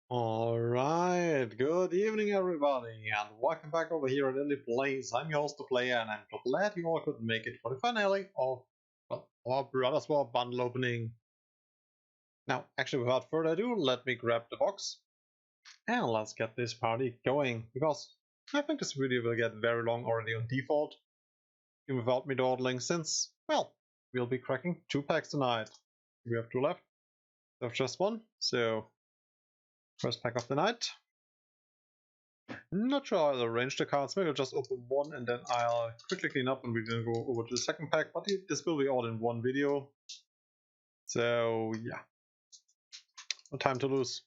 Alright, good evening everybody, and welcome back over here at Indie Plays. I'm your host, the player, and I'm glad you all could make it for the finale of our Brothers War bundle opening. Now, actually, without further ado, let me grab the box, and let's get this party going, because I think this video will get very long already on default, even without me dawdling, since, well, we'll be cracking 2 packs tonight. We have 2 left, so just 1, so first pack of the night. Not sure I'll arrange the cards, maybe I'll just open one and then I'll quickly clean up and we can go over to the second pack, but this will be all in one video. So yeah, no time to lose.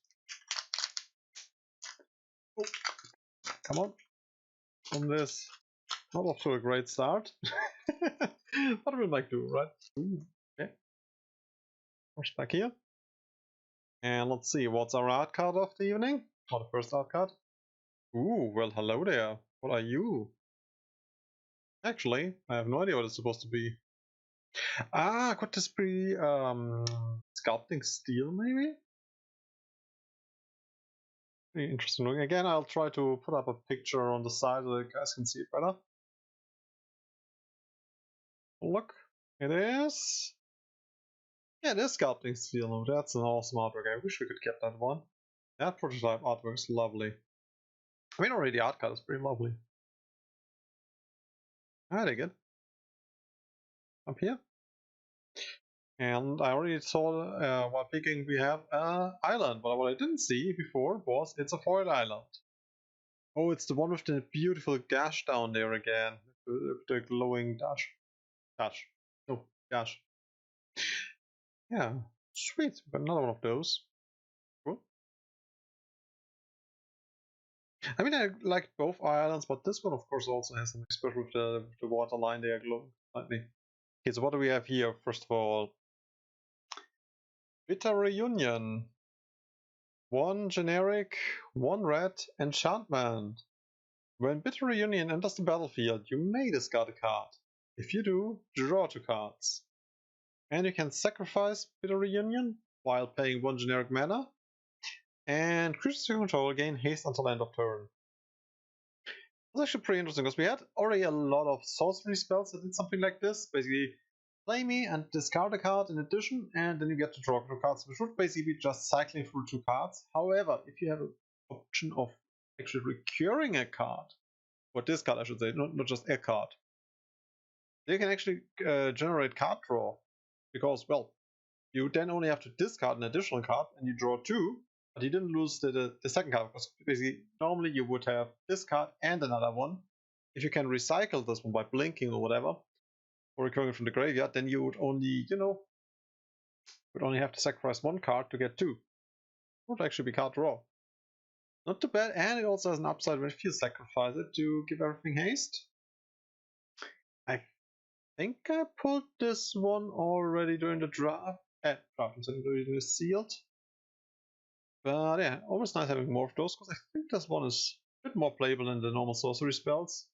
Oh, come on, from this, not off to a great start, but we'll make do, right? Ooh, okay, first pack here. And let's see, what's our art card of the evening? Or the first art card? Ooh, well hello there, what are you? Actually, I have no idea what it's supposed to be. Ah, could this be sculpting steel maybe? Pretty interesting looking. Again, I'll try to put up a picture on the side so you guys can see it better. Look, it is. Yeah, it is sculpting steel. Oh, that's an awesome artwork. I wish we could get that one. That prototype artwork is lovely. I mean, already the art card is pretty lovely. I dig it. Up here. And I already saw while picking we have an island, but what I didn't see before was it's a foil island. Oh, it's the one with the beautiful gash down there again. The glowing dash. Oh, gash. Yeah, sweet. Got another one of those. Cool. I mean, I like both islands, but this one, of course, also has something special with the water line there glowing slightly. Okay, so what do we have here? First of all, Bitter Reunion. 1 generic, 1 red enchantment. When Bitter Reunion enters the battlefield, you may discard a card. If you do, draw 2 cards. And you can sacrifice Bitter Reunion while paying 1 generic mana. And creatures you control gain haste until end of turn. That's actually pretty interesting because we had already a lot of sorcery spells that did something like this. Basically, play me and discard a card in addition, and then you get to draw 2 cards, which would basically be just cycling through 2 cards. However, if you have an option of actually recurring a card, or this card I should say, not just a card, you can actually generate card draw. Because, well, you then only have to discard an additional card and you draw 2, but you didn't lose the second card, because basically normally you would have this card and another one. If you can recycle this one by blinking or whatever, or recurring from the graveyard, then you would only, would only have to sacrifice 1 card to get 2. It would actually be card draw. Not too bad, and it also has an upside when if you sacrifice it to give everything haste. I think I pulled this one already during the draft. I'm saying during the sealed. But yeah, always nice having more of those, because I think this one is a bit more playable than the normal sorcery spells.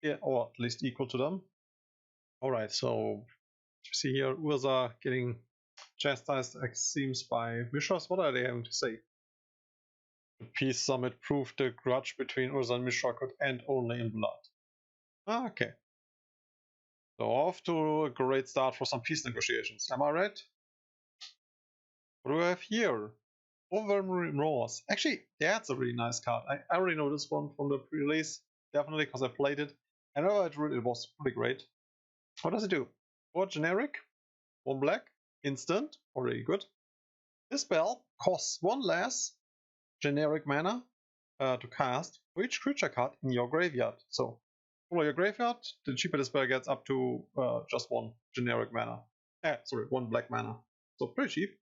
Yeah, or at least equal to them. Alright, so you see here Urza getting chastised, it seems, by Mishras. What are they having to say? The Peace Summit proved the grudge between Urza and Mishra could end only in blood. Okay. So off to a great start for some peace negotiations, am I right? What do we have here? Overwhelming Remorse. Actually, that's a really nice card. I already know this one from the pre-release, definitely, because I played it. I know it was pretty great. What does it do? 4 generic, 1 black, instant, already good. This spell costs 1 less generic mana to cast for each creature card in your graveyard. So, follow your graveyard, the cheaper the spell gets up to just 1 generic mana. 1 black mana. So, pretty cheap.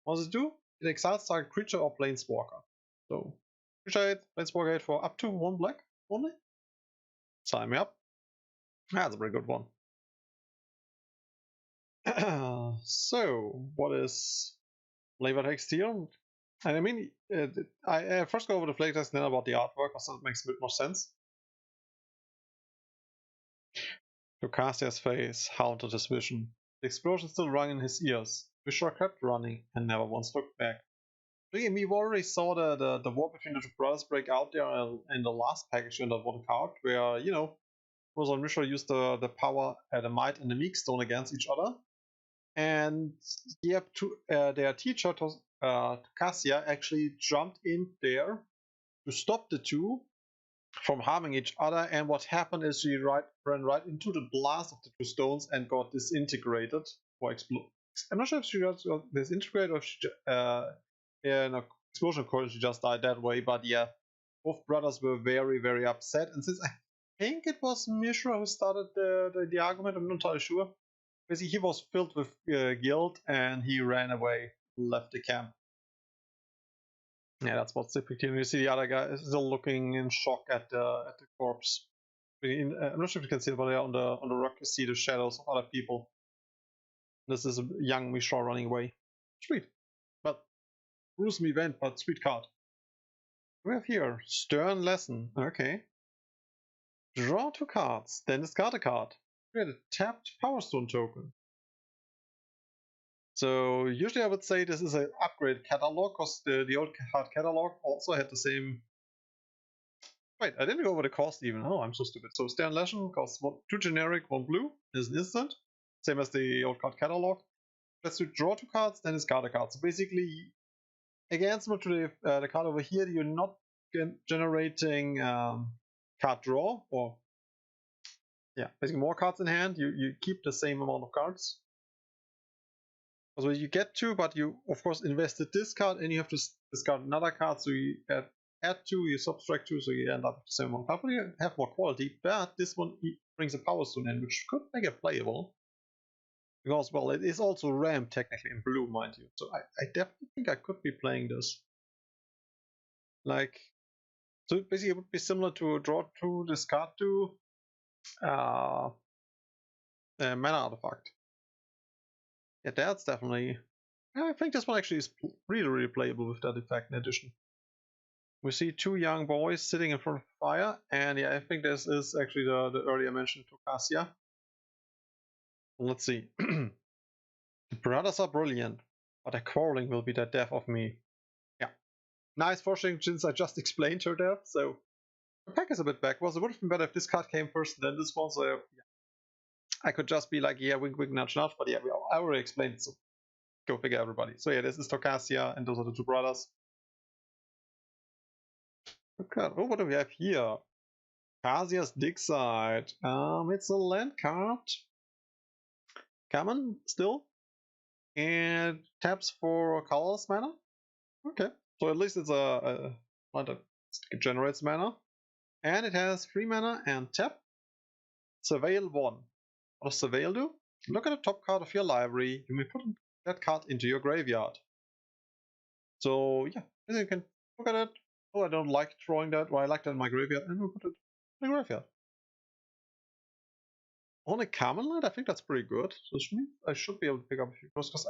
What does it do? It exiles target creature or planeswalker. So, creature 8, planeswalker 8 for up to 1 black only. Sign me up. That's a pretty good one. So, what is flavor text here? And I mean, I first go over the flavor text, then about the artwork, because that makes a bit more sense. Lucasia's face haunted his vision. The explosion still rang in his ears. Vishra kept running and never once looked back. We already saw the war between the two brothers break out there in the last package in the one card, where, you know, Rosa and Mishra used the power, the might and the meek stone against each other. And yeah, their teacher, Cassia, actually jumped in there to stop the two from harming each other. And what happened is she ran right into the blast of the two stones and got disintegrated or exploded. I'm not sure if she got disintegrated or if she, in an explosion course she just died that way. But yeah, both brothers were very, very upset. And since I think it was Mishra who started the argument, I'm not entirely sure. Basically, he was filled with guilt and he ran away, left the camp. Yeah, that's what's depicted. You see the other guy is still looking in shock at the corpse. I'm not sure if you can see it, but on the rock you see the shadows of other people. This is a young Mishra running away. Sweet, but gruesome event, but sweet card. We have here stern lesson. Okay. Draw 2 cards, then discard a card. Create a tapped Power Stone token. So usually I would say this is an upgrade catalog, because the old card catalog also had the same. Wait, I didn't go over the cost even. Oh, I'm so stupid. So Stern Legend costs 2 generic, 1 blue. Is an instant. Same as the old card catalog. Let's do draw 2 cards, then discard a card. So basically, again, similar to the card over here, you're not generating card draw, or yeah, basically more cards in hand. You keep the same amount of cards. So you get 2, but you of course invested this card and you have to discard another card, so you add 2, you subtract 2, so you end up with the same amount of cards, but you have more quality. But this one brings a Power Stone in, which could make it playable. Because, well, it is also rammed technically in blue, mind you. So I definitely think I could be playing this. Like, so basically it would be similar to draw 2, discard 2, mana artifact. Yeah, that's definitely. I think this one actually is really, really playable with that effect in addition. We see 2 young boys sitting in front of fire, and yeah, I think this is actually the earlier mentioned Tokasia. Let's see. The brothers are brilliant, but their quarreling will be the death of me. Yeah. Nice foreshadowing since I just explained her death, so the pack is a bit backwards. It would have been better if this card came first than this one, so yeah. I could just be like, yeah, wink, wink, nudge, nudge, but yeah, I already explained it, so go figure, everybody. So yeah, this is Tokasia, and those are the 2 brothers. Okay, oh, what do we have here? Kasia's Dig Site. It's a land card. Common still. And taps for colorless mana. Okay. So at least it's a land that generates mana. And it has 3 mana and tap. Surveil 1. What does Surveil do? Look at the top card of your library. You may put that card into your graveyard. So yeah, you can look at it. Oh, I don't like drawing that. Well, I like that in my graveyard. And we'll put it in the graveyard. On a common land, I think that's pretty good. So I should be able to pick up a few cross, because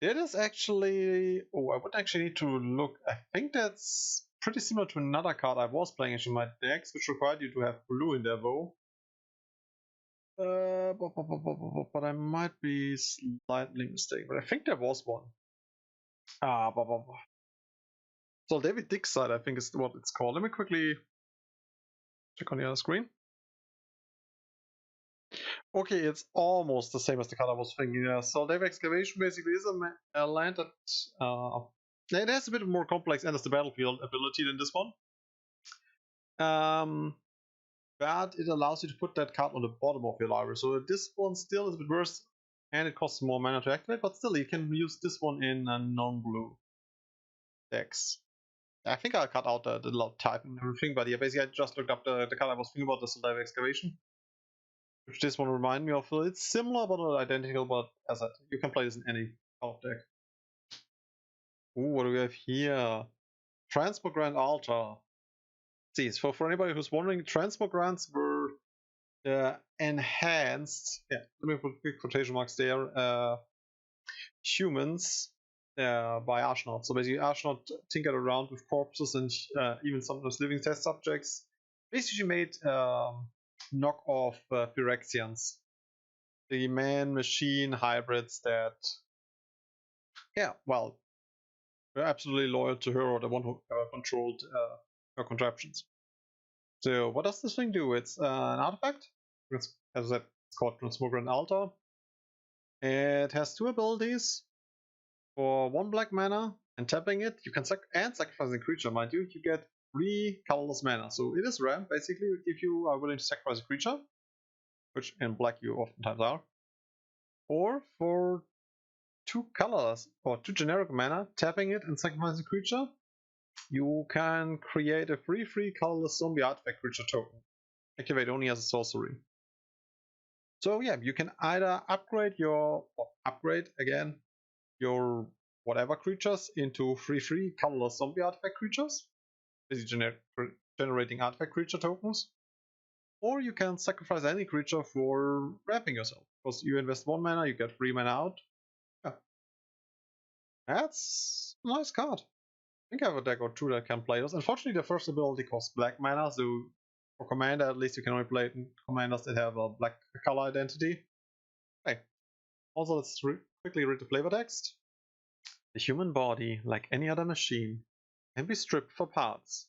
it is actually. Oh, I would actually need to look. I think that's pretty similar to another card I was playing in my decks, which required you to have blue in there, though. But I might be slightly mistaken. But I think there was one. So David Dick's side, I think is what it's called. Let me quickly check on the other screen. Okay, it's almost the same as the card I was thinking. Yeah. So David Excavation basically is a land that it has a bit more complex and the battlefield ability than this one. But it allows you to put that card on the bottom of your library. So this one still is a bit worse, and it costs more mana to activate. But still, you can use this one in non-blue decks. I think I'll cut out the type and everything, but yeah, basically I just looked up the card I was thinking about, the Salvage Excavation, which this one reminded me of. It's similar but not identical, but as I said, you can play this in any card deck. Ooh, what do we have here? Transmogrant Altar. See, so for anybody who's wondering, Transmogrants were enhanced, yeah, let me put big quotation marks there, humans by Arshnaut. So basically Arshnaut tinkered around with corpses and even sometimes living test subjects. Basically made knockoff Phyrexians. The man-machine hybrids that, yeah, well, We're absolutely loyal to her or the one who controlled her contraptions. So what does this thing do? It's an artifact. It's, as I said, it's called Transmogrant Altar. It has two abilities. For 1 black mana and tapping it, you can sacrifice a creature, mind you. You get 3 colorless mana. So it is rare, basically, if you are willing to sacrifice a creature, which in black you oftentimes are. Or for 2 colorless or 2 generic mana, tapping it and sacrificing a creature, you can create a free colorless zombie artifact creature token. Activate only as a sorcery. So yeah, you can either upgrade your whatever creatures into free colorless zombie artifact creatures, basically generating artifact creature tokens, or you can sacrifice any creature for ramping yourself. Because you invest 1 mana, you get 3 mana out. Yeah. That's a nice card. I think I have a deck or 2 that can play this. Unfortunately, the first ability costs black mana, so for Commander, at least you can only play commanders that have a black color identity. Okay. Also, let's quickly read the flavor text. The human body, like any other machine, can be stripped for parts.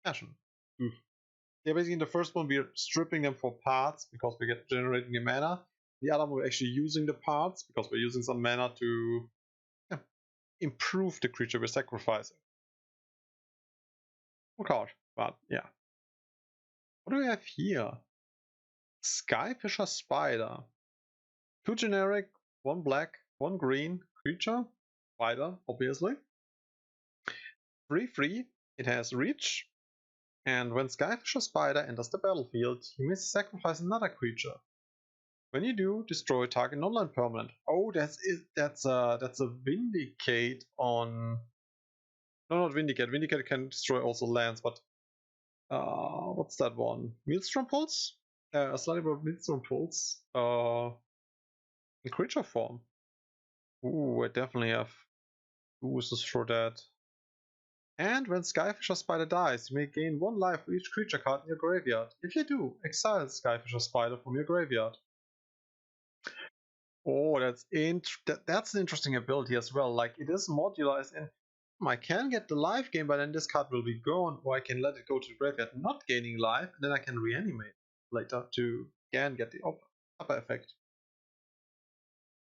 Passion. Yeah, basically in the first one we're stripping them for parts because we get generating the mana. The other one we're actually using the parts because we're using some mana to improve the creature we're sacrificing. Oh god, but yeah. What do we have here? Skyfisher Spider. 2 generic, 1 black, 1 green creature. Spider, obviously. 3/3. It has reach. And when Skyfisher Spider enters the battlefield, you may sacrifice another creature. When you do, destroy target non-land permanent. Oh, that's a Vindicate on. No, not Vindicate. Vindicate can destroy also lands, but what's that one? Maelstrom Pulse? A slightly about Maelstrom Pulse. In creature form. Ooh, I definitely have uses for that. And when Skyfisher Spider dies, you may gain 1 life for each creature card in your graveyard. If you do, exile Skyfisher Spider from your graveyard. Oh, that's an interesting ability as well. Like, it is modularized, and I can get the life gain, but then this card will be gone, or I can let it go to the graveyard, not gaining life, and then I can reanimate later to again get the upper effect.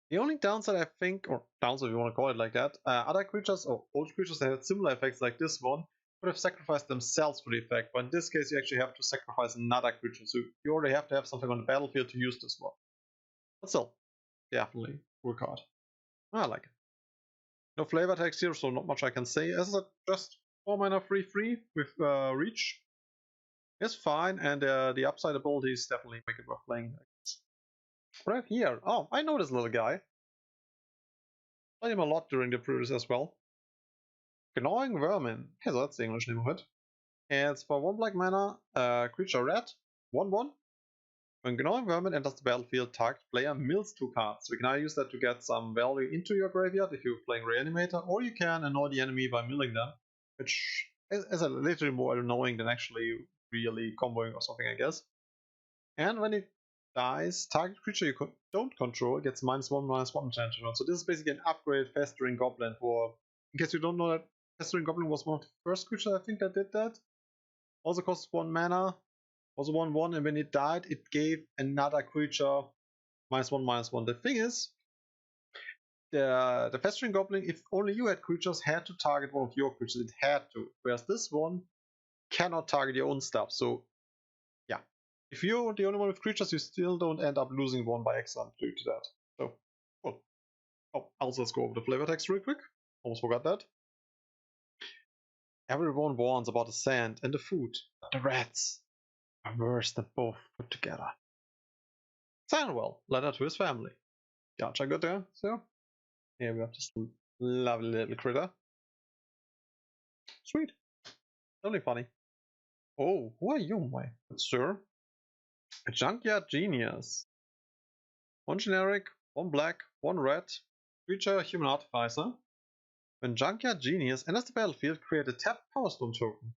The only downside, I think, or downside if you want to call it like that, other creatures or old creatures that had similar effects like this one would have sacrificed themselves for the effect, but in this case you actually have to sacrifice another creature, so you already have to have something on the battlefield to use this one. But still, definitely cool card. I like it. No flavor text here, so not much I can say. As I said, just 4 mana 3/3 with reach. It's fine, and the upside abilities definitely make it worth playing. Right here. Oh, I know this little guy. Played him a lot during the previous as well. Gnawing Vermin. Okay, so that's the English name of it. And it's for 1 black mana, creature red, 1/1. When Gnawing Vermin enters the battlefield, target player mills 2 cards. So you can either use that to get some value into your graveyard if you're playing Reanimator, or you can annoy the enemy by milling them, which is a little more annoying than actually really comboing or something, I guess. And when it dies, target creature you don't control gets -1/-1 enchanted. So this is basically an upgraded Festering Goblin for, in case you don't know, that Festering Goblin was one of the first creatures I think that did that. Also costs 1 mana, was 1/1, and when it died, it gave another creature -1/-1. The thing is, the Festering Goblin, if only you had creatures, had to target one of your creatures. It had to, whereas this one cannot target your own stuff. So yeah, if you're the only one with creatures, you still don't end up losing 1 by accident due to that. So cool. Oh, also let's go over the flavor text real quick. Almost forgot that. Everyone warns about the sand and the food, but the rats are worse than both put together. Sandwell, letter to his family. Gotcha, good there. So here we have this lovely little critter. Sweet. Only funny. Oh, who are you, my good sir? A junkyard genius. 1 generic, 1 black, 1 red. Creature human artificer. When junkyard genius enters the battlefield, create a tapped power stone token.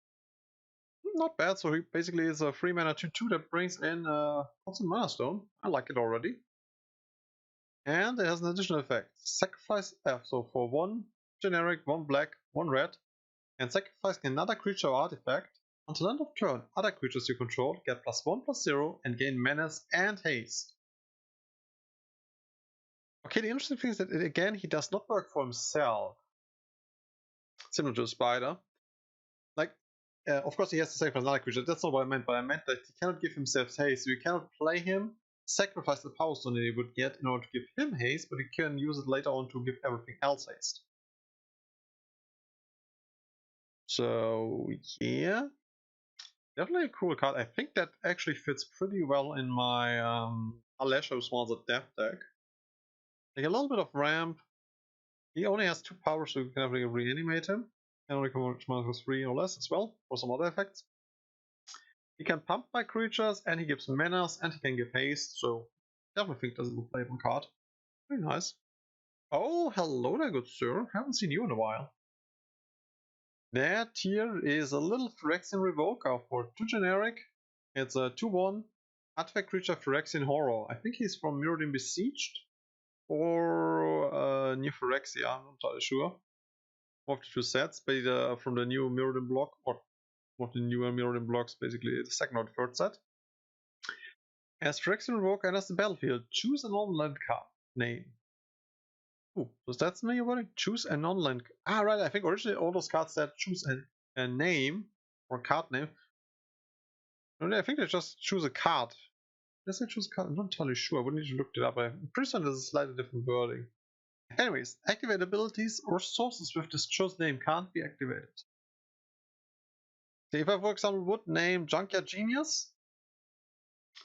Not bad, so he basically is a 3 mana 2/2 that brings in constant mana stone. I like it already. And it has an additional effect. Sacrifice F, so for 1 generic, 1 black, 1 red, and sacrificing another creature or artifact. Until end of turn, other creatures you control get +1/+0 and gain menace and haste. Okay, the interesting thing is that again he does not work for himself. Similar to a spider. Like, of course he has to sacrifice another creature. That's not what I meant, but I meant that he cannot give himself haste. So you cannot play him, sacrifice the power stone that he would get in order to give him haste, but you can use it later on to give everything else haste. So yeah, definitely a cool card. I think that actually fits pretty well in my Alesho Swan's Death deck. Like a little bit of ramp. He only has 2 powers, so you can definitely reanimate him. And only command with 3 or less as well, for some other effects. He can pump by creatures, and he gives menace, and he can give haste, so definitely think this is a playable card. Very nice. Oh, hello there, good sir. Haven't seen you in a while. That here is a little Phyrexian Revoker for 2 generic. It's a 2/1 artifact creature Phyrexian Horror. I think he's from Mirrodin Besieged or New Phyrexia, I'm not entirely sure. One of the 2 sets, but from the new Mirrodin block, or one of the newer Mirrodin blocks, basically the second or the third set. As Phyrexian Revoker enters the battlefield, choose a non-land card name. Ooh, so that's me about it? Choose a non-land. Ah, right, I think originally all those cards said choose a name or card name. No, I think they just choose a card. Does they choose a card? I'm not entirely sure. I would need to look it up. I'm pretty sure there's a slightly different wording. Anyways, activate abilities or sources with this chosen name can't be activated. So if I, for example, would name Junkyard Genius,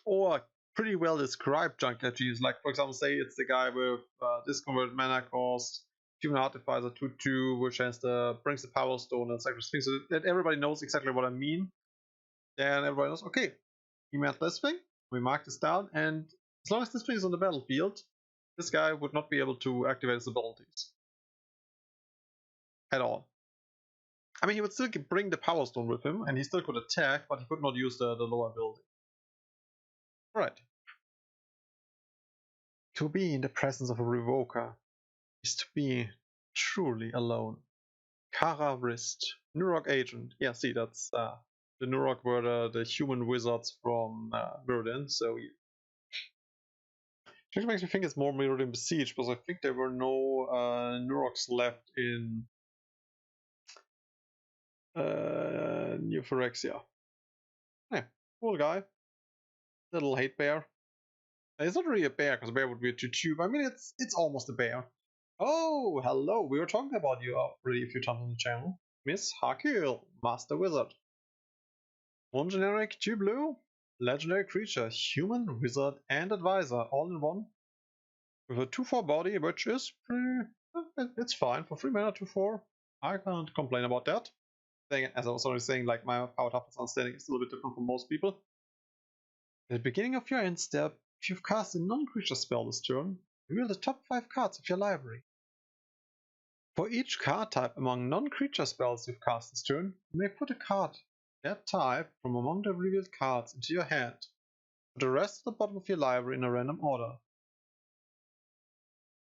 or pretty well described Junkyard Genius, like for example, say it's the guy with disconverted mana cost, human artificer 2/2, which has brings the power stone and such things, so that everybody knows exactly what I mean. Then everybody knows, okay, he meant this thing, we mark this down, and as long as this thing is on the battlefield, this guy would not be able to activate his abilities. At all. I mean, he would still bring the power stone with him, and he still could attack, but he could not use the lower ability. Right. To be in the presence of a Revoker is to be truly alone. Kara Wrist. Nurok Agent. Yeah, see, that's the Nurok were the human wizards from Mirrodin, so yeah. Which makes me think it's more Mirrodin Besieged, because I think there were no Nuroks left in New Phyrexia. Yeah, cool guy. Little hate bear. It's not really a bear, because a bear would be a 2/2. I mean, it's almost a bear. Oh, hello. We were talking about you already a few times on the channel. Miss Hakil, Master Wizard. 1 generic, 2 blue. Legendary creature, human, wizard, and advisor, all in one. With a 2/4 body, which is pretty... it's fine. For 3 mana, 2/4. I can't complain about that. As I was already saying, like, my power toughness understanding is a little bit different from most people. At the beginning of your end step, if you've cast a non-creature spell this turn, reveal the top 5 cards of your library. For each card type among non-creature spells you've cast this turn, you may put a card that type from among the revealed cards into your hand. Put the rest at the bottom of your library in a random order.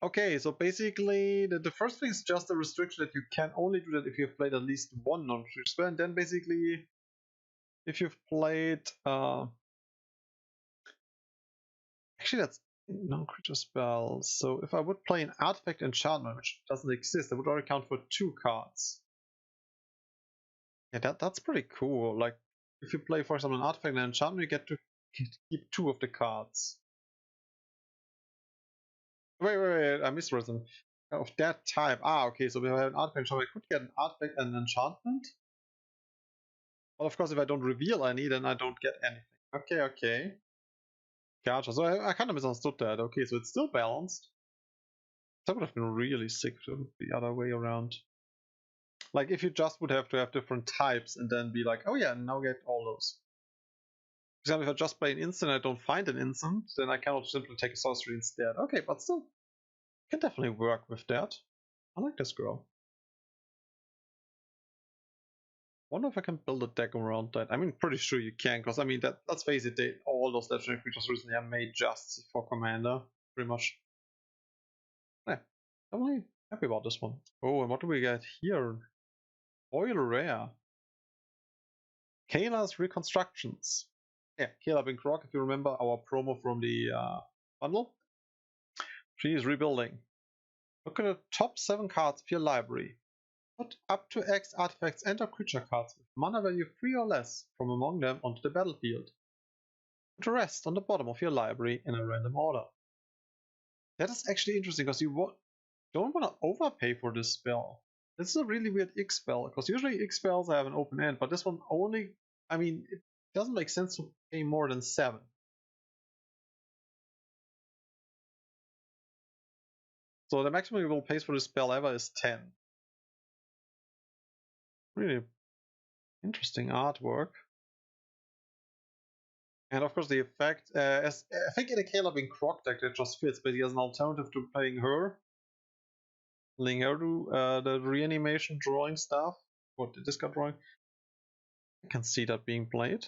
Okay, so basically the first thing is just a restriction that you can only do that if you've played at least 1 non-creature spell, and then basically if you've played actually that's non-creature spells. So if I would play an artifact enchantment, which doesn't exist, that would already count for 2 cards. Yeah, that's pretty cool. Like, if you play, for example, an artifact and an enchantment, you get to keep 2 of the cards. Wait, I misread them. Of that type. Ah, okay, so if I have an artifact, so I could get an artifact and an enchantment. Well, of course, if I don't reveal any, then I don't get anything. Okay. Gotcha. So I kind of misunderstood that. Okay, so it's still balanced. That would have been really sick if it would be the other way around. Like, if you just would have to have different types and then be like, oh yeah, now get all those. For example, if I just play an instant and I don't find an instant, then I cannot simply take a sorcery instead. Okay, but still, can definitely work with that. I like this girl. Wonder if I can build a deck around that. I mean, pretty sure you can, because I mean, let's face it, all those legendary creatures recently are made just for Commander, pretty much. Yeah, definitely Happy about this one. Oh, and what do we get here? Oil rare. Kayla's Reconstructions. Yeah, Kayla Bing Croc, if you remember our promo from the bundle. She is rebuilding. Look at the top 7 cards of your library. Put up to X artifacts and or creature cards with mana value 3 or less from among them onto the battlefield. Put the rest on the bottom of your library in a random order. That is actually interesting because you don't want to overpay for this spell. This is a really weird X spell because usually X spells have an open end, but this one only, I mean, it doesn't make sense to pay more than 7. So the maximum you will pay for this spell ever is 10. Really interesting artwork. And of course the effect, as I think in a Caleb in Croc deck that just fits, but he has an alternative to playing her. Letting her do the reanimation drawing stuff, or the discard drawing. I can see that being played.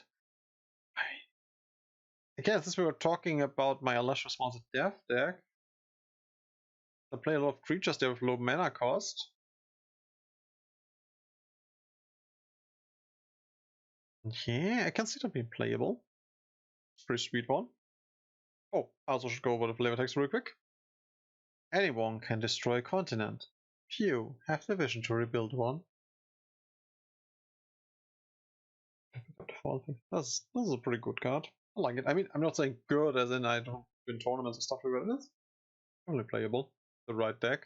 Again, since we were talking about my Unleash Responsive Death deck, I play a lot of creatures there with low mana cost. Yeah, I can see that being playable. Pretty sweet one. Oh, I also should go over the flavor text real quick. Anyone can destroy a continent. Few have the vision to rebuild one. This is a pretty good card. I like it. I mean, I'm not saying good as in I don't win tournaments and stuff like that. It's only playable. The right deck.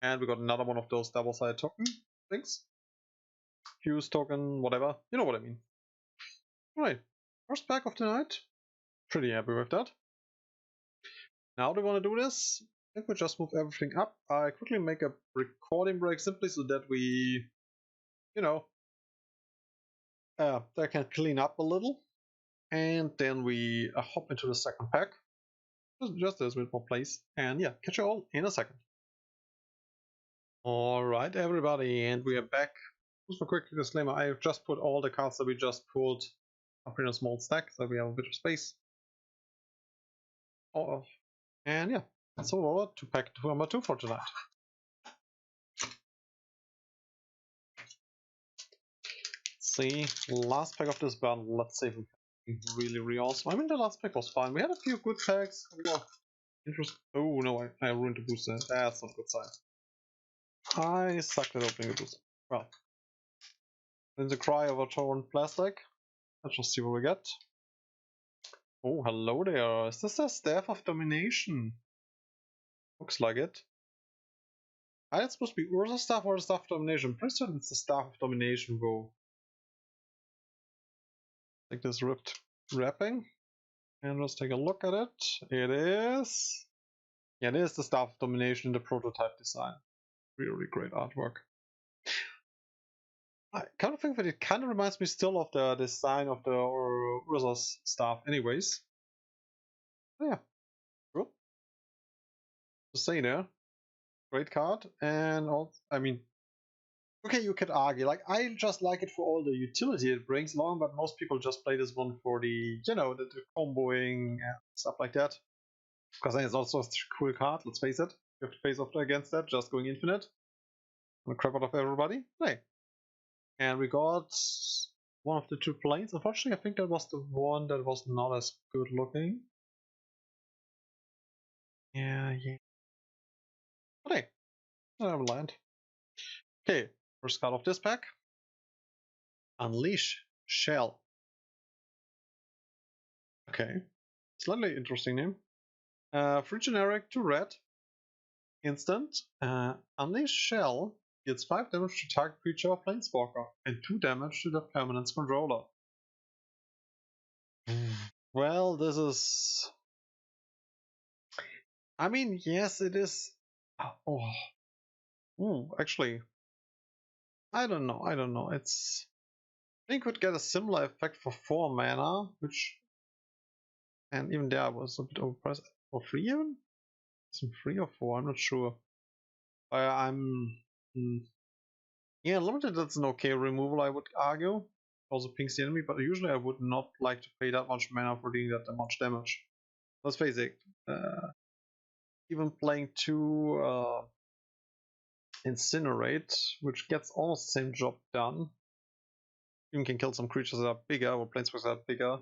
And we got another one of those double-sided token things. Fuse token, whatever. You know what I mean. Alright, first pack of the night. Pretty happy with that. Now how do we want to do this? I think we just move everything up. I quickly make a recording break simply so that we, you know, that can clean up a little. And then we hop into the second pack. Just as with more place. And yeah, catch you all in a second. Alright everybody, and we are back. Just a quick disclaimer, I have just put all the cards that we just pulled up in a small stack, so we have a bit of space. Oh, and yeah, that's all to pack number 2 for tonight. See, last pack of this bundle, let's see if we can really awesome. I mean, the last pack was fine. We had a few good packs. Interesting. Oh no, I ruined the booster. That's not a good sign. I sucked at opening the booster. Well, in the cry of a torn plastic. Let's just see what we get. Oh, hello there. Is this a Staff of Domination? Looks like it. It's supposed to be Urza's Staff or the Staff of Domination. I'm pretty certain it's the Staff of Domination, though. Take this ripped wrapping. And let's take a look at it. It is... Yeah, it is the Staff of Domination in the prototype design. Really great artwork. I kind of think that it kind of reminds me still of the design of the Urza's Staff anyways. Yeah, cool. Just say there. Great card. And also, I mean, okay, you could argue, like, I just like it for all the utility it brings along, but most people just play this one for the, you know, the comboing and stuff like that. Because then it's also a cool card, let's face it. You have to face off against that, just going infinite. I'm gonna crap out of everybody. Hey. And we got one of the 2 planes. Unfortunately, I think that was the one that was not as good looking. Yeah. But hey, never mind. Okay, first card of this pack. Unleash Shell. Okay, slightly interesting name. 3 generic, 2 red. Instant. Unleash Shell deals 5 damage to target creature or planeswalker, and 2 damage to the permanent's controller. Well, this is... I mean, yes, it is... Oh. Ooh, actually... I don't know. It's... I think would get a similar effect for 4 mana, which... And even there I was a bit overpriced. For 3 even? Some 3 or 4, I'm not sure. I'm... Yeah, limited that's an okay removal, I would argue. Also pings the enemy, but usually I would not like to pay that much mana for doing that much damage. Let's face it, even playing 2 Incinerate, which gets almost the same job done. You can kill some creatures that are bigger, or planeswalkers that are bigger.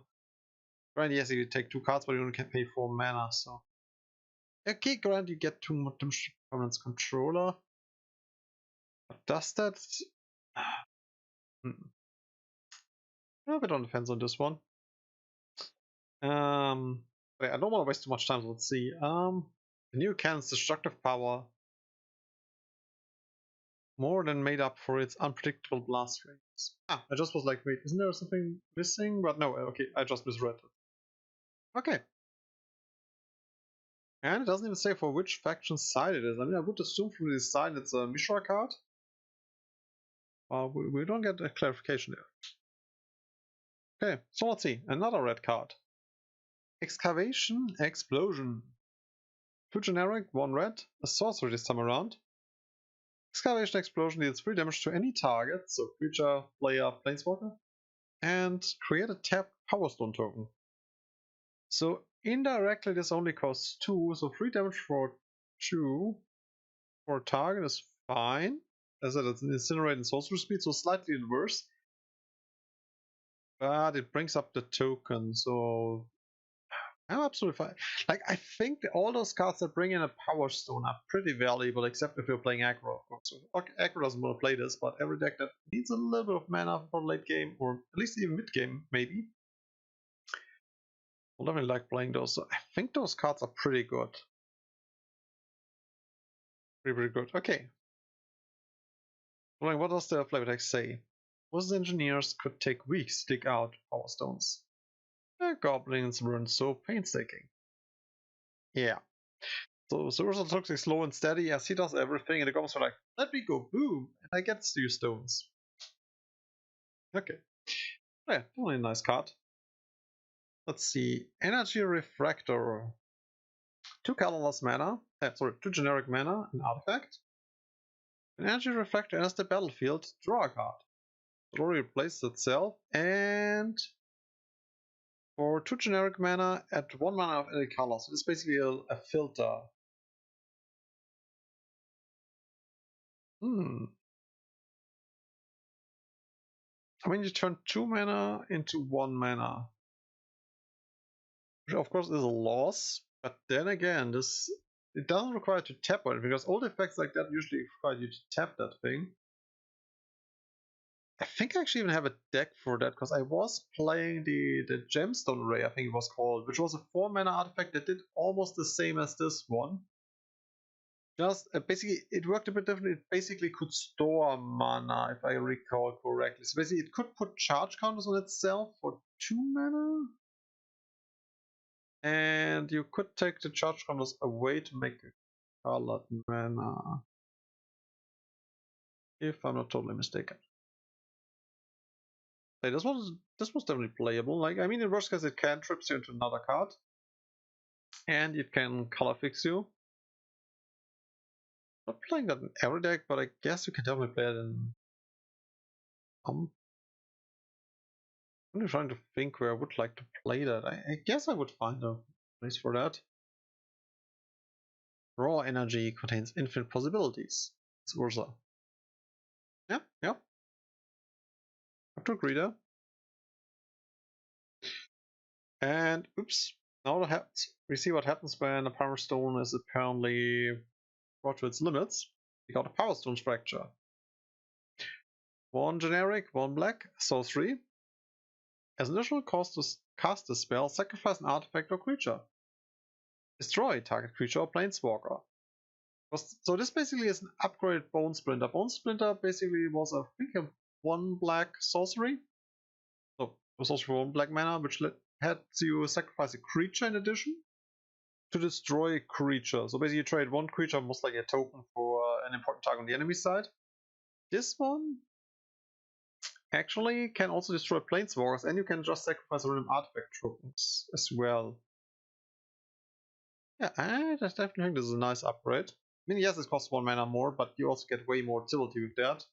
Grant, yes, you take 2 cards, but you only can pay 4 mana, so. Okay, Grant, you get 2 permanents controller. But does that? I'm a bit on the fence on this one. Wait, I don't want to waste too much time, so let's see. The new cannon's destructive power more than made up for its unpredictable blast rates. I just was like, wait, isn't there something missing? But no, okay, I just misread it. Okay. And it doesn't even say for which faction side it is. I mean, I would assume from the design it's a Mishra card. We don't get a clarification there. Okay, so let's see. Another red card. Excavation Explosion. 2 generic, 1 red, a sorcery this time around. Excavation Explosion deals 3 damage to any target, so creature, player, planeswalker, and create a tapped Power Stone token. So indirectly this only costs 2, so 3 damage for 2 for a target is fine. As I said, it's an Incinerate and Sorcery Speed, so slightly worse. But it brings up the token, so I'm absolutely fine. Like, I think all those cards that bring in a Power Stone are pretty valuable, except if you're playing aggro, of course. So, aggro doesn't want to play this, but every deck that needs a little bit of mana for late game, or at least even mid game, maybe, will definitely like playing those. So I think those cards are pretty good. Pretty good. Okay. What does the flavor text say? Most engineers could take weeks to dig out Power Stones. The goblins weren't so painstaking. Yeah. So Ursa looks like slow and steady as he does everything, and the goblins are like, let me go, boom, and I get to stones. Okay. Yeah, only a nice card. Let's see. Energy Refractor. 2 colorless mana. 2 generic mana, an artifact. An Energy Refractor enters the battlefield, draw a card. It already replaces itself, and for 2 generic mana, add 1 mana of any color. So it's basically a filter. I mean, you turn 2 mana into 1 mana. Which of course is a loss, but then again, it doesn't require to tap on it, because old effects like that usually require you to tap that thing. I think I actually even have a deck for that, because I was playing the Gemstone Ray, I think it was called, which was a 4 mana artifact that did almost the same as this one. Just basically, it worked a bit differently. It basically could store mana, if I recall correctly. So basically, it could put charge counters on itself for 2 mana. And you could take the charge counters away to make a colored mana. If I'm not totally mistaken. Hey, this was definitely playable. Like, I mean, in worst case, it can trips you into another card. And it can color fix you. Not playing that in every deck, but I guess you can definitely play it in I'm only trying to think where I would like to play that. I guess I would find a place for that. Raw energy contains infinite possibilities. It's Ursa. Yeah. I have to agree there. And oops, now we see what happens when a Power Stone is apparently brought to its limits. We got a Power Stone's Fracture. 1 generic, 1 black, sorcery. As an additional cost to cast a spell, sacrifice an artifact or creature. Destroy target creature or planeswalker. So this basically is an upgraded Bone Splinter. Bone Splinter basically was, I think, a 1 black sorcery. So it was also 1 black mana, which had you sacrifice a creature in addition to destroy a creature. So basically you trade 1 creature, most likely a token, for an important target on the enemy side. This one actually can also destroy planeswalkers, and you can just sacrifice random artifact tokens as well. Yeah, I definitely think this is a nice upgrade. I mean, yes, it costs 1 mana more, but you also get way more utility with that.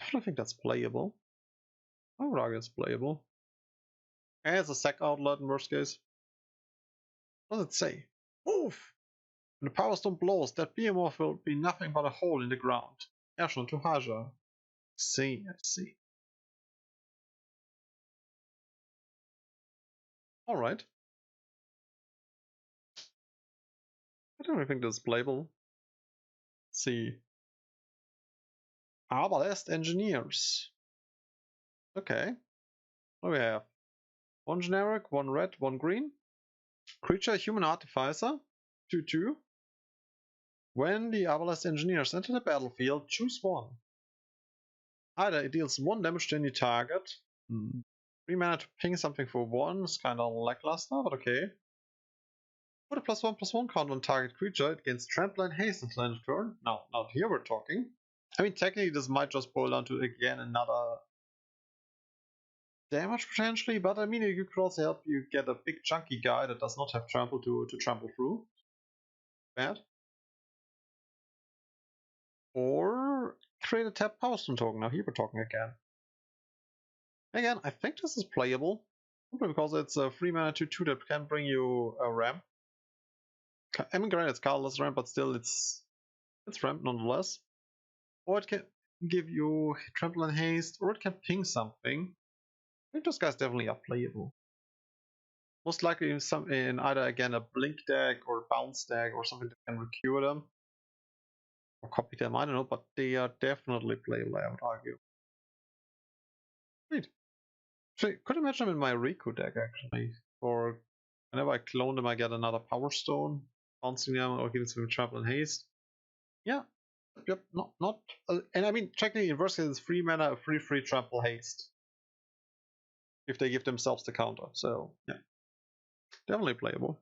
I don't think that's playable. I would argue it's playable. And it's a sack outlet in worst case. What does it say? Oof! When the power stone blows, that behemoth will be nothing but a hole in the ground. Ashton to Haja. I see. Alright. I don't really think this is playable. Let's see. Arbalest Engineers. Okay. What do we have? One generic, one red, one green. Creature Human Artificer. 2/2. When the Arbalest Engineers enter the battlefield, choose one. Either it deals 1 damage to any target. 3 mana to ping something for 1 is kinda lackluster, but okay. Put a +1/+1 counter on target creature, it gains trample and haste until end of turn. Now here we're talking. I mean, technically this might just boil down to, again, another damage potentially, but I mean, you could also help you get a big chunky guy that does not have trample to trample through. Bad. Or create a tap power stone token. Now here we're talking again. Again, I think this is playable. Simply because it's a 3 mana 2/2 that can bring you a ramp. I mean, granted, it's colorless ramp, but still it's ramp nonetheless. Or it can give you trample and haste, or it can ping something. I think those guys definitely are playable. Most likely in either, again, a blink deck or a bounce deck or something that can recure them. Or copy them, I don't know, but they are definitely playable, I would argue. Sweet. So, could imagine them in my Riku deck, actually. Or whenever I clone them, I get another Power Stone, bouncing them or giving them trample and haste. Yeah. Yep, not and I mean, technically, in worst case, it's 3 mana, a 3/3 trample haste. If they give themselves the counter, so yeah. Definitely playable.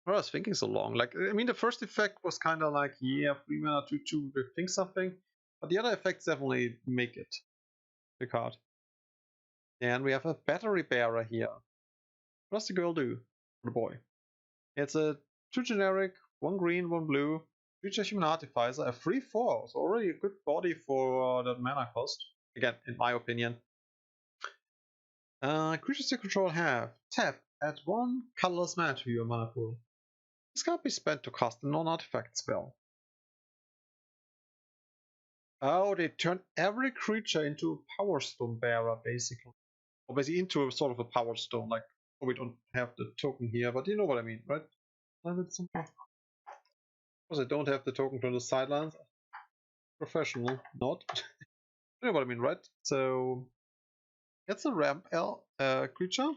I was thinking so long. Like, I mean, the first effect was kind of like, yeah, 3 mana 2/2 with think something, but the other effects definitely make it. The card. And we have a battery bearer here. What does the girl do? The boy. It's a 2 generic, 1 green, 1 blue. Creature Human Artificer, a 3/4. So already a good body for that mana cost. Again, in my opinion. Creatures you control have tap, add 1 colorless mana to your mana pool. This can't be spent to cast a non-artifact spell. Oh, they turn every creature into a Power Stone bearer, basically. Or basically into a sort of a Power Stone. Like, oh, we don't have the token here, but you know what I mean, right? Because I don't have the token from the sidelines. Professional, not. You know what I mean, right? So, it's a ramp creature.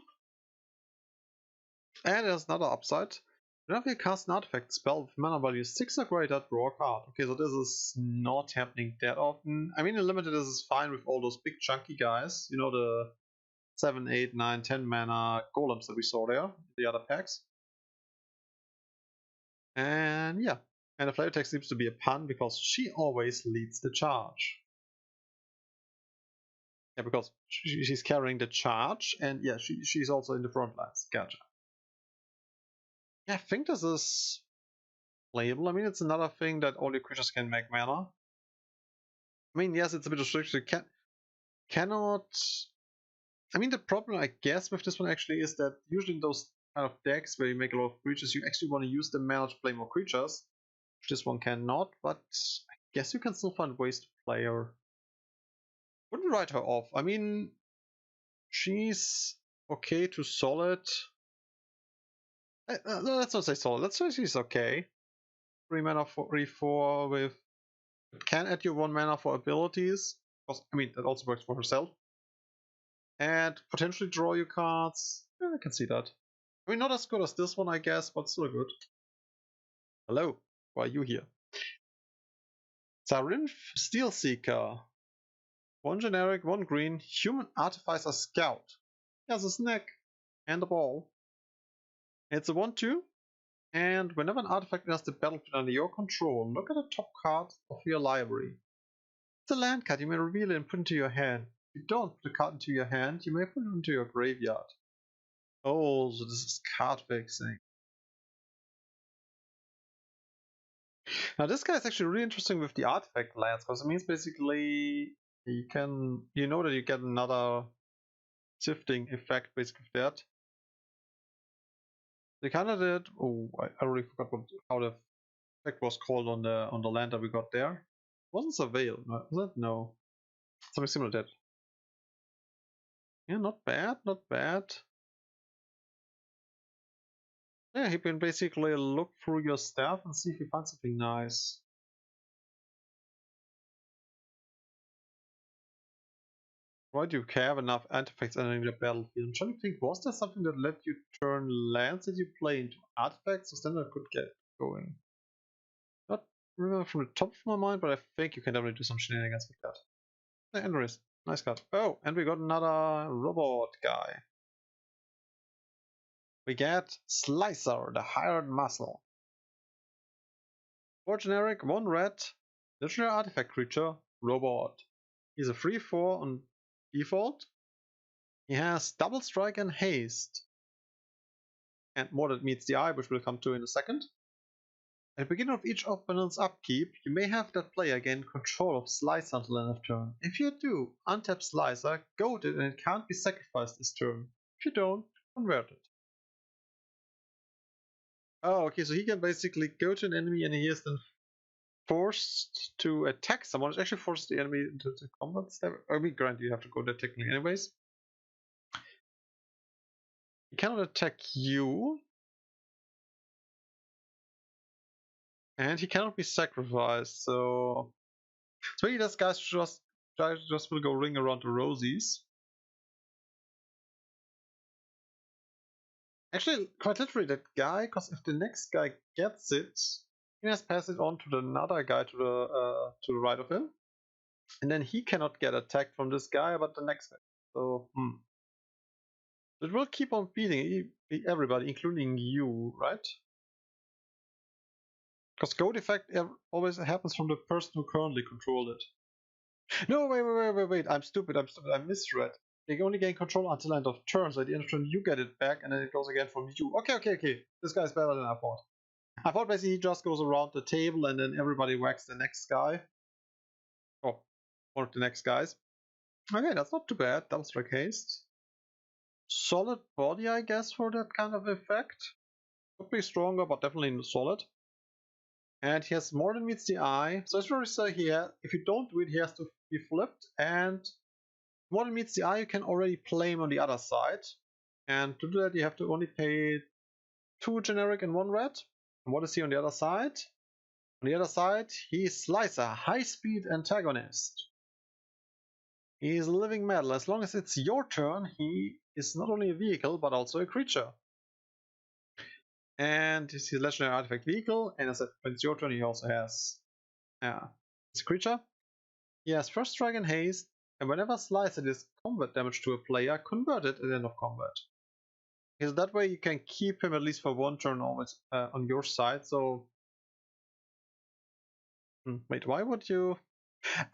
And there's another upside. Whenever you cast an artifact spell with mana value 6 or greater, draw a card. Okay, so this is not happening that often. I mean, in limited, this is fine with all those big chunky guys. You know, the 7, 8, 9, 10 mana golems that we saw there, the other packs. And yeah, and the flavor text seems to be a pun because she always leads the charge. Yeah, because she's carrying the charge, and yeah, she's also in the front lines. Gotcha. Yeah, I think this is playable. I mean, it's another thing that all your creatures can make mana. I mean, yes, it's a bit restricted. Cannot. I mean, the problem, I guess, with this one actually is that usually in those kind of decks where you make a lot of creatures, you actually want to use the mana to play more creatures. This one cannot, but I guess you can still find ways to play her. Wouldn't write her off. I mean, she's okay to solid. Let's not say solid. Let's say she's okay. 3 mana for 3/4 with. It can add you 1 mana for abilities. Because, I mean, that also works for herself. And potentially draw you cards. Yeah, I can see that. I mean, not as good as this one, I guess, but still good. Hello, why are you here? Zarinth Steelseeker. 1 generic, 1 green, Human Artificer Scout. He has a snack and a ball. It's a 1/2, and whenever an artifact enters the battlefield under your control, look at the top card of your library. It's a land card, you may reveal it and put it into your hand. If you don't put the card into your hand, you may put it into your graveyard. Oh, so this is card fixing. Now this guy is actually really interesting with the artifact lands, because it means basically you know that you get another shifting effect basically with that. They kind of did. Oh, I already forgot how the effect was called on the land that we got there. Wasn't surveil, was it? No, something similar to that. Yeah, not bad, not bad. Yeah, he can basically look through your stuff and see if he finds something nice. Why do you have enough artifacts entering the battlefield? I'm trying to think, was there something that let you turn lands that you play into artifacts? So then I could get going. Not remember from the top of my mind, but I think you can definitely do some shenanigans with that. Yeah, anyways, nice card. Oh, and we got another robot guy. We get Slicer, the hired muscle. 4 generic, 1 red, legendary artifact creature, robot. He's a 3/4 on default. He has double strike and haste. And more that meets the eye, which we'll come to in a second. At the beginning of each opponent's upkeep, you may have that player gain control of Slicer until end of turn. If you do, untap Slicer, goad it, and it can't be sacrificed this turn. If you don't, convert it. Oh, okay, so he can basically go to an enemy and he is then forced to attack someone. It actually forces the enemy into the combat step. I mean, granted, you have to go there technically anyways. He cannot attack you. And he cannot be sacrificed, so maybe this guy just will go ring around the rosies. Actually, quite literally that guy, because if the next guy gets it, he has to pass it on to another guy to the right of him, and then he cannot get attacked from this guy, but the next guy. So it will keep on beating everybody, including you, right? Because goad effect always happens from the person who currently controlled it. No, wait, I'm stupid, I misread. They only gain control until end of turn, so at the end of turn you get it back, and then it goes again from you. Okay. This guy's better than I thought. I thought basically he just goes around the table and then everybody whacks the next guy. Oh, one of the next guys. Okay, that's not too bad. Double strike haste. Solid body, I guess, for that kind of effect. Could be stronger, but definitely solid. And he has more than meets the eye. So it's really say here, if you don't do it, he has to be flipped. And more than meets the eye, you can already play him on the other side. And to do that, you have to only pay 2 generic and 1 red. And what is he on the other side? On the other side, he's Slicer, high-speed antagonist. He is a living metal. As long as it's your turn, he is not only a vehicle, but also a creature. And he's a legendary artifact vehicle, and as when it's your turn, he also has his creature. He has first strike and haste, and whenever Slicer deals combat damage to a player, convert it at the end of combat. Because that way you can keep him at least for 1 turn always on your side, so... Wait, why would you...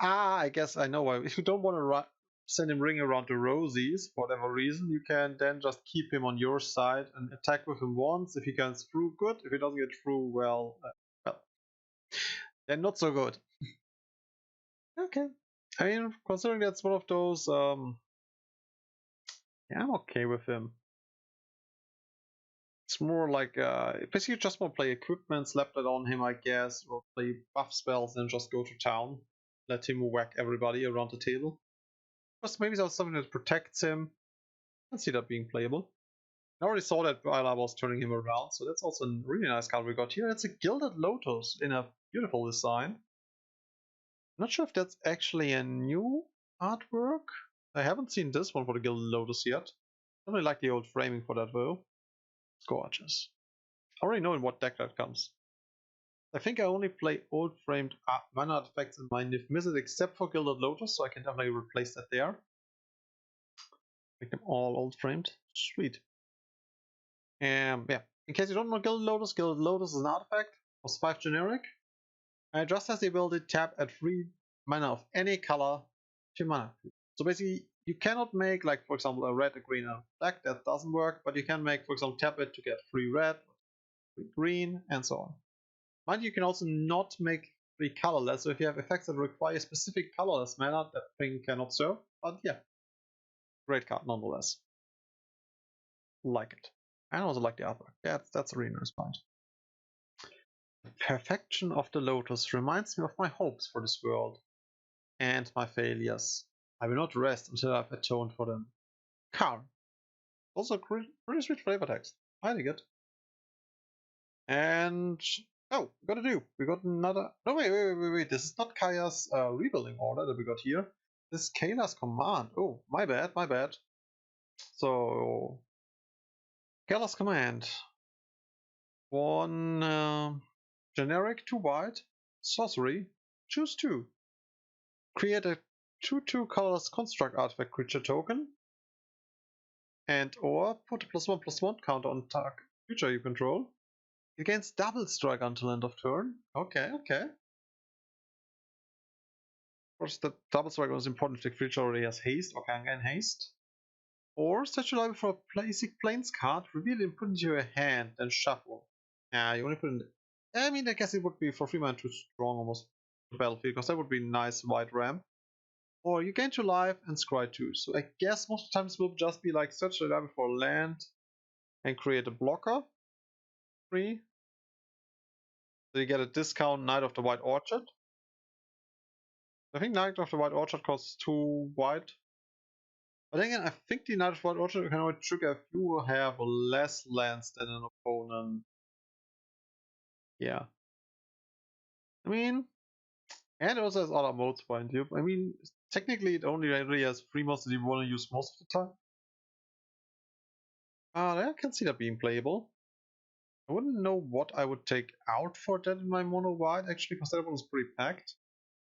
I guess I know why. If you don't want to send him ring around the rosies for whatever reason, you can then just keep him on your side and attack with him once. If he gets through, good. If he doesn't get through, well, then not so good. Okay. I mean, considering that's one of those, yeah, I'm okay with him. It's more like, basically just want to play equipment, slap that on him, I guess, or play buff spells and just go to town. Let him whack everybody around the table. Plus, maybe there's something that protects him. I can see that being playable. I already saw that while I was turning him around, so that's also a really nice card we got here. It's a Gilded Lotus in a beautiful design. Not sure if that's actually a new artwork. I haven't seen this one for the Gilded Lotus yet. I really like the old framing for that though. It's gorgeous. I already know in what deck that comes. I think I only play old framed mana artifacts in my Nif Mizzet except for Gilded Lotus, so I can definitely replace that there. Make them all old framed. Sweet. Yeah. In case you don't know Gilded Lotus is an artifact. Costs 5 generic. And it just has the ability to tap at 3 mana of any color to mana. So basically, you cannot make, like, for example, a red, a green, and a black. That doesn't work. But you can make, for example, tap it to get 3 red, 3 green, and so on. Mind you can also not make 3 colorless. So if you have effects that require specific colorless mana, that thing cannot serve. But yeah, great card nonetheless. Like it. I also like the artwork. That's a really nice point. Perfection of the Lotus reminds me of my hopes for this world and my failures. I will not rest until I've atoned for them. Karn. Also pretty sweet flavor text. I like it. And oh, we got another. No, wait. This is not Kaya's rebuilding order that we got here. This is Kayla's command. Oh, my bad. So Kayla's command. One generic 2 white sorcery. Choose 2. Create a 2/2 colorless construct artifact creature token. And or put a +1/+1 counter on target creature you control. It gains double strike until end of turn. Okay. Of course, the double strike was important if the creature already has haste or can gain haste. Or set your library for a basic plains card, reveal it and put it into your hand, then shuffle. Yeah, you only put it in. I mean, I guess it would be for 3 mana too strong almost the battlefield, because that would be nice white ramp. Or you gain 2 life and scry 2. So I guess most of the times it will just be like search the library for land and create a blocker. 3. So you get a discount Knight of the White Orchard. I think Knight of the White Orchard costs 2 white. But again, I think the Knight of the White Orchard can only trigger if you have less lands than an opponent. Yeah. I mean, and it also has other modes behind you. I mean, technically it only really has 3 modes that you want to use most of the time. I can see that being playable. I wouldn't know what I would take out for that in my mono white actually, because that one is pretty packed.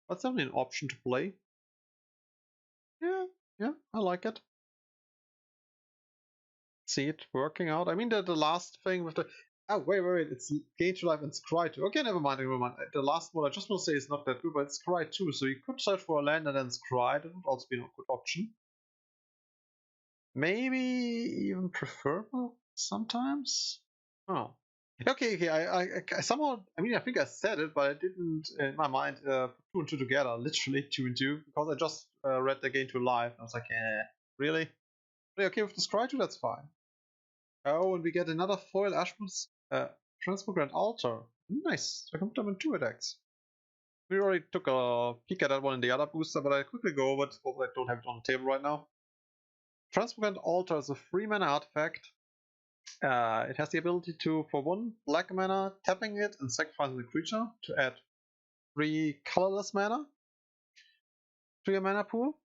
But it's definitely an option to play. Yeah, I like it. See it working out. I mean, the last thing with the oh wait, it's gain 2 life and scry 2. Okay, never mind. The last one I just want to say is not that good, but it's scry 2. So you could search for a land and then scry. That would also be a good option. Maybe even preferable sometimes. Oh. Okay. I somehow, I mean, I think I said it, but I didn't in my mind put 2 and 2 together, literally 2 and 2, because I just read the gain 2 life. I was like, really? Okay, with the scry 2, that's fine. Oh, and we get another foil Ashman's Transmogrant Altar. Nice. So I can put them in 2 attacks. We already took a peek at that one in the other booster, but I quickly go over it because I don't have it on the table right now. Transmogrant Altar is a 3 mana artifact. It has the ability to, for 1 black mana, tapping it and sacrificing the creature to add 3 colorless mana to your mana pool.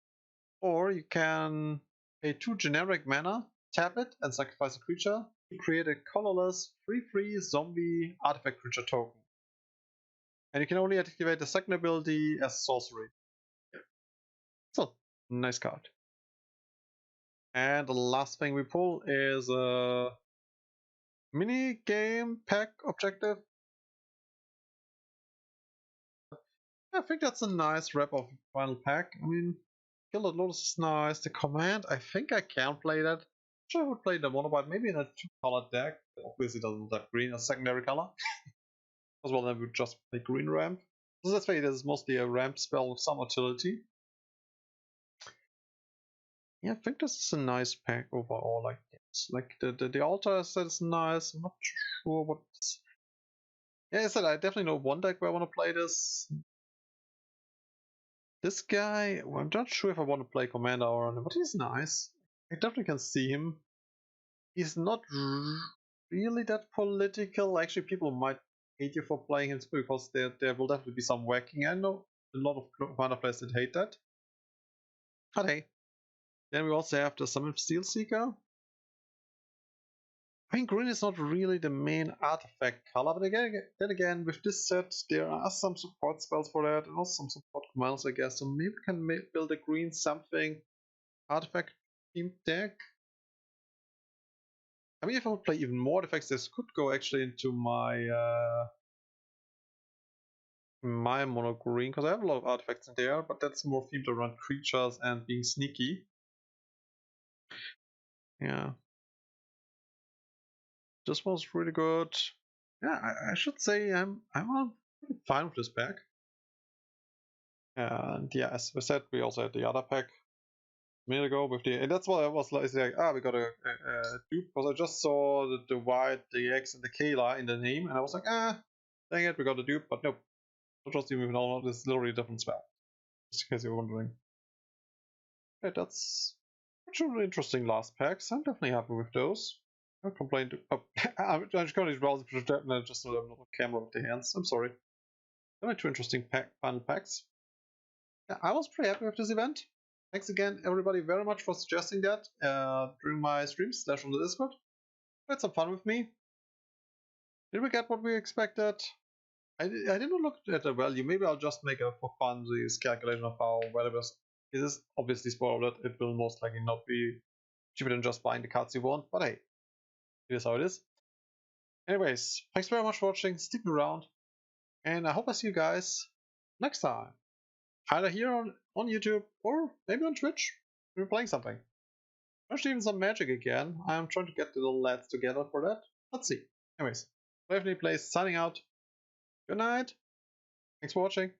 Or you can pay 2 generic mana, tap it, and sacrifice a creature to create a colorless 3/3 zombie artifact creature token. And you can only activate the second ability as sorcery. So, nice card. And the last thing we pull is a mini game pack objective. I think that's a nice wrap of final pack. I mean, Gilded Lotus is nice. The command, I think I can play that. Sure, I would play the Monobite maybe in a 2-color deck. It obviously doesn't have green as secondary color. As well, then we would just play green ramp. So that's why it is mostly a ramp spell with some utility. Yeah, I think this is a nice pack overall. Like the altar set is nice. I'm not sure what. Yeah, I said I definitely know one deck where I want to play this. This guy, well, I'm not sure if I want to play Commander or on him, but he's nice. I definitely can see him. He's not really that political. Actually, people might hate you for playing him because there will definitely be some whacking. I know a lot of Commander players that hate that. But hey. Then we also have the Summon Steel Seeker. I mean, green is not really the main artifact color, but then again, with this set, there are some support spells for that, and also some support commands, I guess. So maybe we can build a green something artifact themed deck. I mean, if I would play even more artifacts, this could go actually into my my mono green, because I have a lot of artifacts in there, but that's more themed around creatures and being sneaky. Yeah. This was really good. Yeah, I should say I'm fine with this pack. And yeah, as we said, we also had the other pack. minute ago with the, and that's why I was like, we got a dupe, because I just saw the Y, the X, and the K in the name, and I was like, dang it, we got a dupe, but nope. Not just even all, this is literally a different spell. Just in case you're wondering. Okay, that's actually interesting last packs. I'm definitely happy with those. No complaint. Oh, I'm just going to browse and just a little camera with the hands. I'm sorry. Only two interesting final packs. Yeah, I was pretty happy with this event. Thanks again, everybody, very much for suggesting that during my streams / on the Discord. Had some fun with me. Did we get what we expected? I didn't look at the value. Maybe I'll just make a for fun this calculation of how valuable it is. Obviously, spoiled it. It will most likely not be cheaper than just buying the cards you want. But hey, it is how it is. Anyways, thanks very much for watching. Stick around, and I hope I see you guys next time. Either here on YouTube or maybe on Twitch. We're playing something. Actually, even some Magic again. I'm trying to get the little lads together for that. Let's see. Anyways, Waveney Plays signing out. Good night. Thanks for watching.